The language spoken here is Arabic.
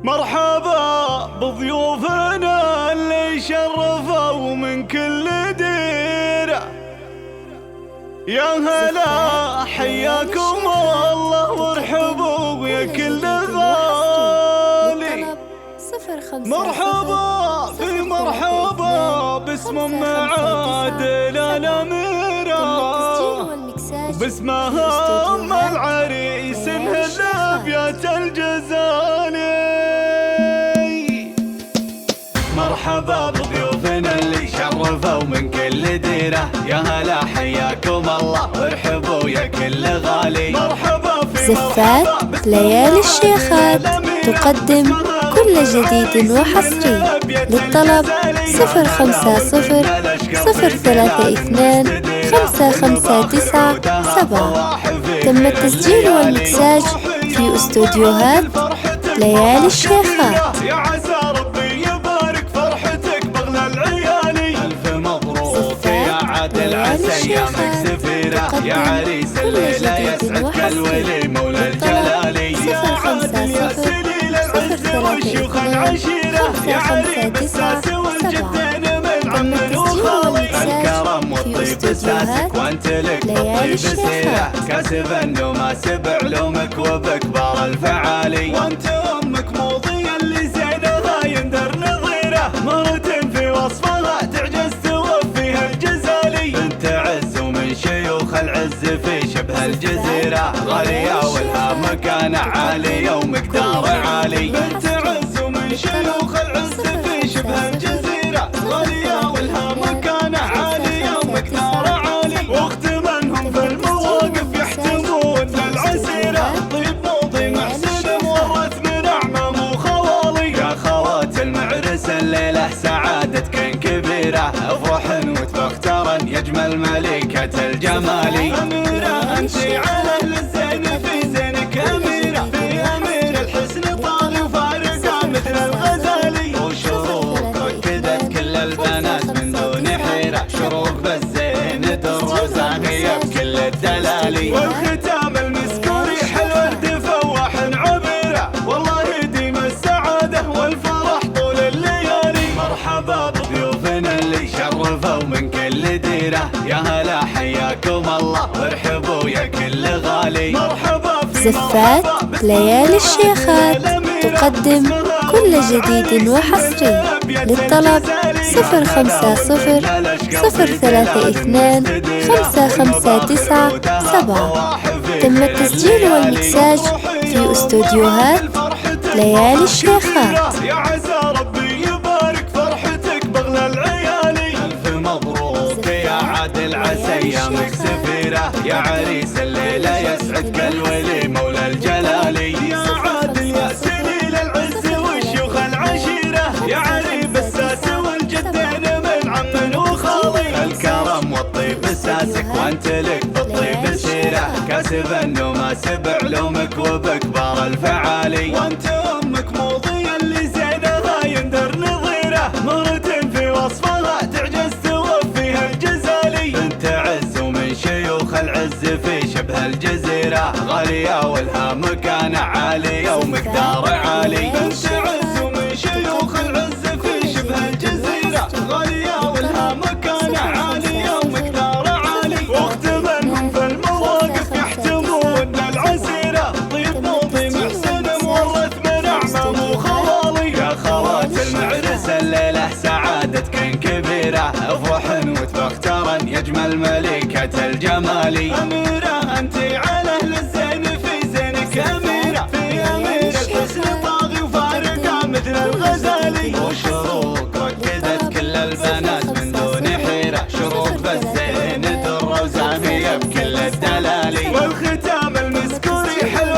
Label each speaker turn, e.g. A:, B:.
A: مرحبا بضيوفنا اللي شرفوا من كل ديرة، يا هلا حياكم الله وارحبوا يا كل غالي. مرحبا في مرحبا باسم معادل الأميرة، باسمها أم العريس الأبيات الجزالي. مرحبا بضيوفنا اللي شرفوا من كل ديرة، يا هلا حياكم الله وارحبوا يا كل غالي. مرحبا في
B: زفات ليالي الشيخات تقدم كل جديد وحصري. للطلب 050 032 559 7. تم التسجيل والمكساج في استوديوهات ليالي الشيخات.
A: يا عسى ربي يبارك فرحتك بغلى العيالي. ألف مبروك يا عادل عسى أيامك سفيرة، يا عريس الليلة يسعدك الولي مولى الجلالي. يا عادل يا سليل العز والشيوخ العشيرة، يا عريب الساس والجدين من عم وخالي. الكرم والطيب اساسك وانت لك بالطيب سيرة، كاسب النماسب علومك وبكبار الفعالي. وانت امك موضية اللي زينها يندر نظيرة، مرة في وصفها تعجز توفيها الجزالي. بنت عز ومن شيوخ العز في شبه الجزيرة، غالية ولها مكانة عالية ومقدار عالي. بنت عز ومن شيوخ العز في شبه الجزيرة، غالية ولها مكانة عالية ومقدار عالي. واخت منهم في المواقف يحتمون للعسيرة، طيب موضي محسن مورث من أعمام وخوالي. يا خوات المعرس الليلة سعادتكن كبيرة، افرحن وتبخترن يجمل ملكة الجمالي. أميرة أنت على أهل الزين في زينك أميرة، في أمير الحسن طاغي وفارقة مثل الغزالي. وشروق ركدت كل البنات من دون حيرة، شروق بالزين درة زاهية بكل الدلالي. والختام المسكوري حلو ورد فواح عبيرة، والله يديم السعادة والفرح طول الليالي. مرحبا بضيوفنا اللي شرفوا من كل ديرة، يا هلا حياكم الله وارحبوا يا كل غالي. مرحبا في
B: زفات ليالي الشيخات تقدم كل جديد وحصري. للطلب 050 032 559 7. تم التسجيل والمكساج في استوديوهات ليالي الشيخات.
A: يا عسى ربي يبارك فرحتك بغلى العيالي. ألف مبروك يا عادل عسى أيامك سفيرة، يا عريس الليلة يسعدك الولي مولى الجلالي. يا عادل يا سليل العز والشيوخ العشيرة، يا عريب الساس والجدين من عم وخالي. الكرم والطيب اساسك وانت لك بالطيب سيرة، كاسب النماسب علومك وبكبار الفعالي. وانت امك موضية اللي زينها يندر نظيرة، مرة في وصفها تعجز توفيها الجزالي. بنت عز ومن شيوخ العز في شبه الجزيرة، غالية ولها مكانة عالية ومقدار عالي. بنت عز ومن شيوخ العز في شبه الجزيرة، غالية ولها مكانة عالية ومقدار عالي. واخت منهم في المواقف يحتمون للعسيرة، طيب موضي محسن مورث من أعمام وخوالي. يا خوات المعرس الليلة سعادتكن كبيرة، افرحن وتبخترن يجمل ملكة الجمالي. أميرة أنت على أهل الزين في زينك أميرة، في أمير الحسن طاغي وفارقة مثل الغزالي. وشروق ركدت كل البنات من دون حيرة، شروق بالزين درة وزاهية بكل الدلالي. والختام المسكوري حلو